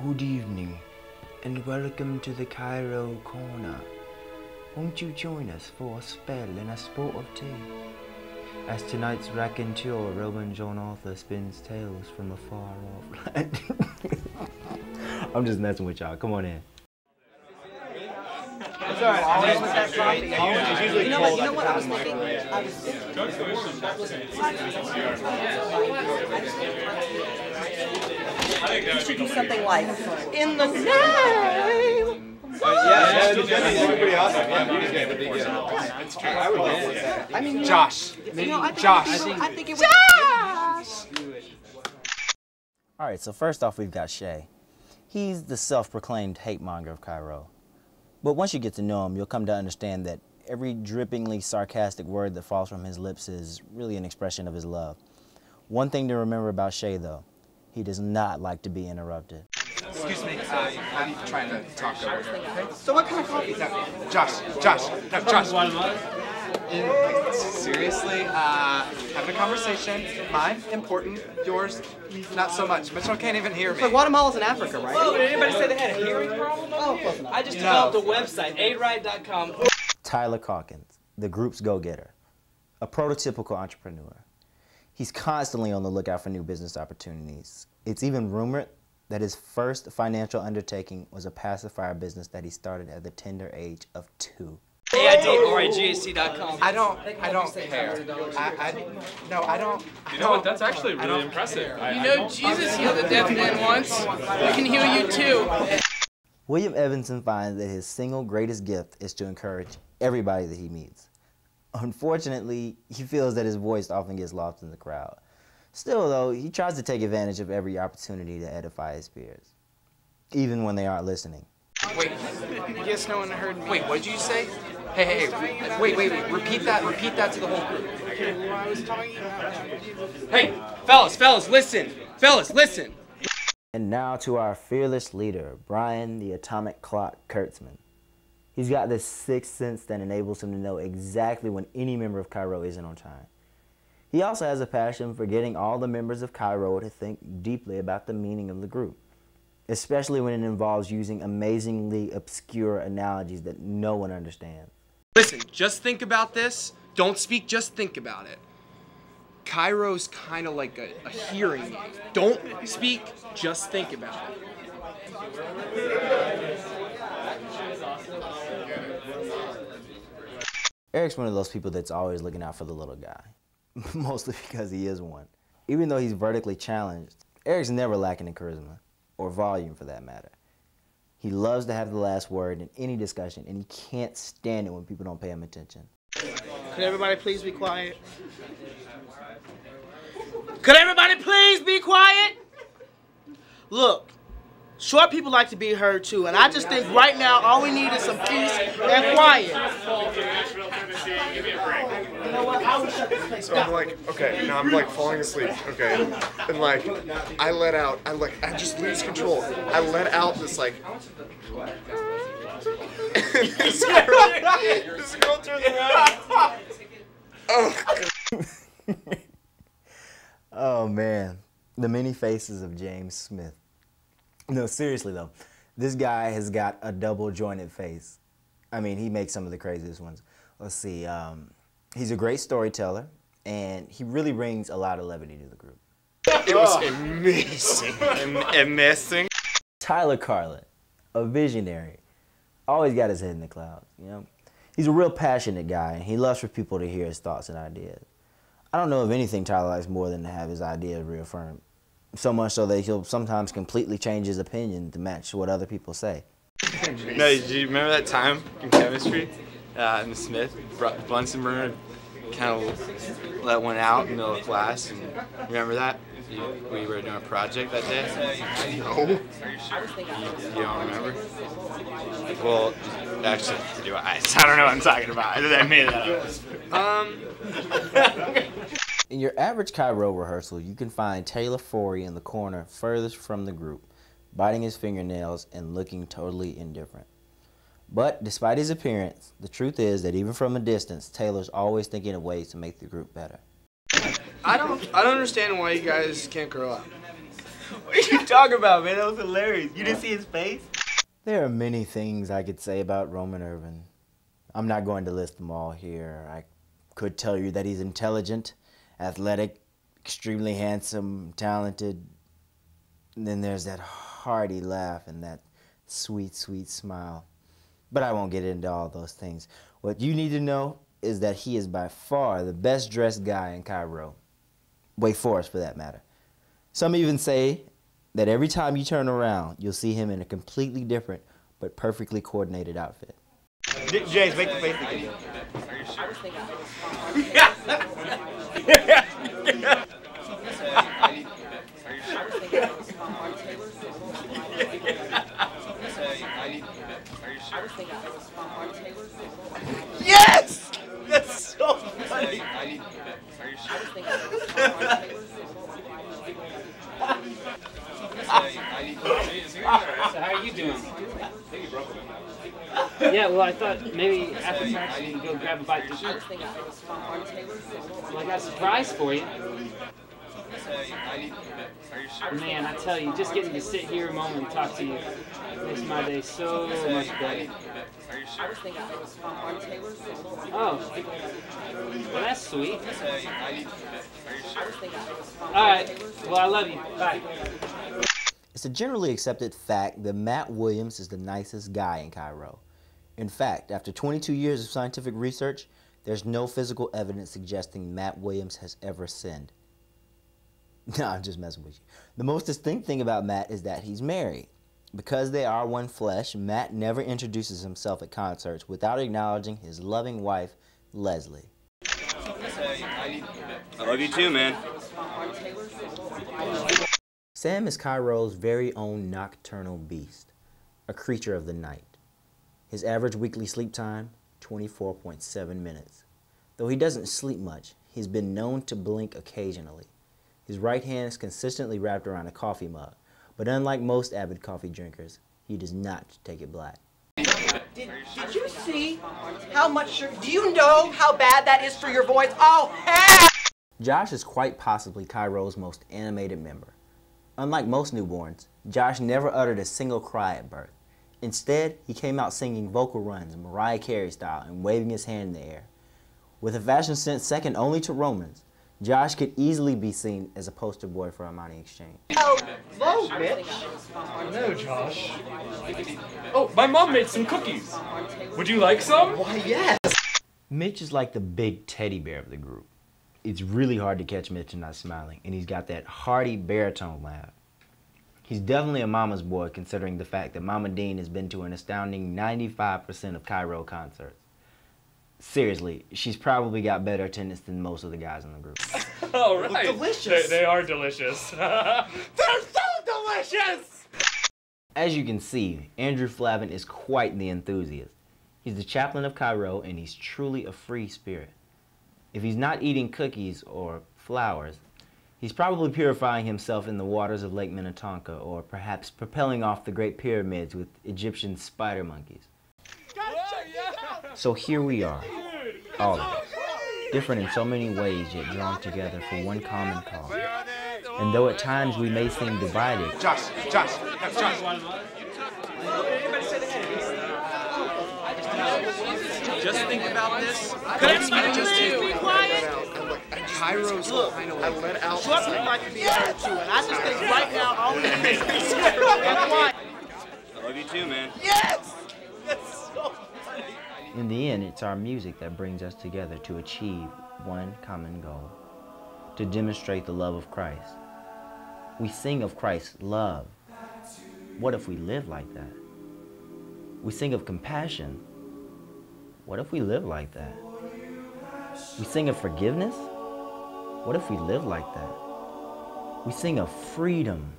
Good evening, and welcome to the Cairo Corner. Won't you join us for a spell and a sport of tea? As tonight's raconteur, Roman John Arthur, spins tales from a far-off land. I'm just messing with y'all. Come on in. It's alright. You know what I was thinking? You should do something like, in the name. Yeah, that'd be pretty awesome. Yeah, it's true. I would love that. I mean, Josh. I think it would. Josh! Alright, so first off we've got Shay. He's the self-proclaimed hate monger of Cairo. But once you get to know him, you'll come to understand that every drippingly sarcastic word that falls from his lips is really an expression of his love. One thing to remember about Shay, though, he does not like to be interrupted. Excuse me, I'm trying to talk over here. Okay? So what kind of coffee is that? Josh. Seriously, having a conversation. Mine, important. Yours, not so much. Mitchell can't even hear me. So Guatemala's in Africa, right? Whoa, did anybody say they had a hearing problem? Oh, close enough. I just developed a website, aidride.com. Tyler Calkins, the group's go-getter, a prototypical entrepreneur. He's constantly on the lookout for new business opportunities. It's even rumored that his first financial undertaking was a pacifier business that he started at the tender age of 2. AIDRIGAC.com. I don't care. I don't. You know what? That's actually really impressive. You know, Jesus healed a deaf man once. He can heal you too. William Evanson finds that his single greatest gift is to encourage everybody that he meets. Unfortunately, he feels that his voice often gets lost in the crowd. Still, though, he tries to take advantage of every opportunity to edify his peers, even when they aren't listening. Wait. I guess no one heard me. Wait, what did you say? Hey, wait. Repeat that to the whole group. I was talking about. Hey, fellas, listen. Listen. And now to our fearless leader, Brian the Atomic Clock Kurtzman. He's got this sixth sense that enables him to know exactly when any member of Cairo isn't on time. He also has a passion for getting all the members of Cairo to think deeply about the meaning of the group, especially when it involves using amazingly obscure analogies that no one understands. Listen, just think about this. Don't speak, just think about it. Cairo's kind of like a hearing aid. Don't speak, just think about it. Eric's one of those people that's always looking out for the little guy, mostly because he is one. Even though he's vertically challenged, Eric's never lacking in charisma, or volume for that matter. He loves to have the last word in any discussion, and he can't stand it when people don't pay him attention. Could everybody please be quiet? Could everybody please be quiet? Look, short people like to be heard too, and I just think right now all we need is some peace and quiet. You know what? I will shut this place So down. I'm like, okay, now I'm like falling asleep, okay, and like, I just lose control. I let out this like, this girl turns around. Oh. Oh man, the many faces of James Smith. No, seriously though, this guy has got a double jointed face. I mean, he makes some of the craziest ones. Let's see, he's a great storyteller, and he really brings a lot of levity to the group. It was amazing. Tyler Carlin, a visionary, always got his head in the clouds, you know? He's a real passionate guy, and he loves for people to hear his thoughts and ideas. I don't know of anything Tyler likes more than to have his ideas reaffirmed. So much so that he'll sometimes completely change his opinion to match what other people say. No, do you remember that time in chemistry? Ms. Smith, Bunsen burner, kind of let one out in the middle of class. And remember that? We were doing a project that day? No. You don't remember? Well, actually, I don't know what I'm talking about. I made that up. In your average Cairo rehearsal, you can find Taylor Forey in the corner furthest from the group, biting his fingernails and looking totally indifferent. But despite his appearance, the truth is that even from a distance, Taylor's always thinking of ways to make the group better. I don't understand why you guys can't grow up. What are you talking about, man? That was hilarious. You didn't see his face? There are many things I could say about Roman Irvin. I'm not going to list them all here. I could tell you that he's intelligent, athletic, extremely handsome, talented. And then there's that hearty laugh and that sweet, sweet smile. But I won't get into all those things. What you need to know is that he is by far the best dressed guy in Cairo. Wake Forest, for that matter. Some even say that every time you turn around, you'll see him in a completely different but perfectly coordinated outfit. James, make the face again. Yes! That's so funny. So how are you doing? Yeah, well, I thought maybe after practice you could go grab a bite to eat. Well, I got a surprise for you. Man, I tell you, just getting to sit here a moment and talk to you makes my day so much better. Oh, well, that's sweet. All right, well, I love you. Bye. It's a generally accepted fact that Matt Williams is the nicest guy in Cairo. In fact, after 22 years of scientific research, there's no physical evidence suggesting Matt Williams has ever sinned. No, I'm just messing with you. The most distinct thing about Matt is that he's married. Because they are one flesh, Matt never introduces himself at concerts without acknowledging his loving wife, Leslie. I love you too, man. Sam is Cairo's very own nocturnal beast, a creature of the night. His average weekly sleep time, 24.7 minutes. Though he doesn't sleep much, he's been known to blink occasionally. His right hand is consistently wrapped around a coffee mug, but unlike most avid coffee drinkers, he does not take it black. Did you see how much sugar? Do you know how bad that is for your voice? Oh, hell! Josh is quite possibly Cairo's most animated member. Unlike most newborns, Josh never uttered a single cry at birth. Instead, he came out singing vocal runs Mariah Carey style and waving his hand in the air. With a fashion sense second only to Roman's, Josh could easily be seen as a poster boy for Armani Exchange. Oh, hello, Mitch. Hello, Josh. Oh, my mom made some cookies. Would you like some? Why, yes. Mitch is like the big teddy bear of the group. It's really hard to catch Mitch not smiling, and he's got that hearty baritone laugh. He's definitely a mama's boy, considering the fact that Mama Dean has been to an astounding 95% of Cairo concerts. Seriously, she's probably got better attendance than most of the guys in the group. Oh, right. Delicious. They are delicious. They're so delicious! As you can see, Andrew Flavin is quite the enthusiast. He's the chaplain of Cairo, and he's truly a free spirit. If he's not eating cookies or flowers, he's probably purifying himself in the waters of Lake Minnetonka, or perhaps propelling off the Great Pyramids with Egyptian spider monkeys. So here we are, all of us, different in so many ways, yet drawn together for one common cause. And though at times we may seem divided, Josh. Just think about this. Be quiet. Cairo's kind of I like let out. Short people like to be heard too, and I just think right now all we need is peace and quiet. I love you too, man. Yes! That's so funny. in the end, it's our music that brings us together to achieve one common goal, to demonstrate the love of Christ. We sing of Christ's love. What if we live like that? We sing of compassion. What if we live like that? We sing of forgiveness. What if we live like that? We sing of freedom.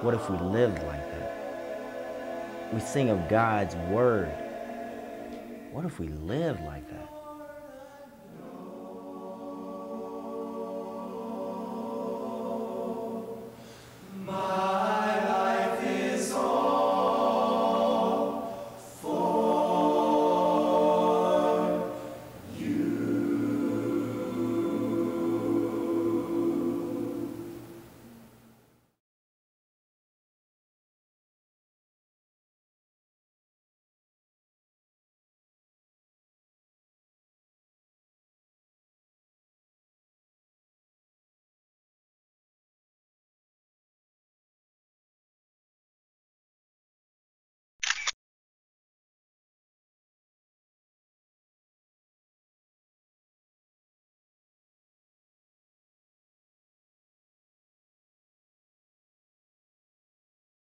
What if we lived like that? We sing of God's word. What if we lived like that?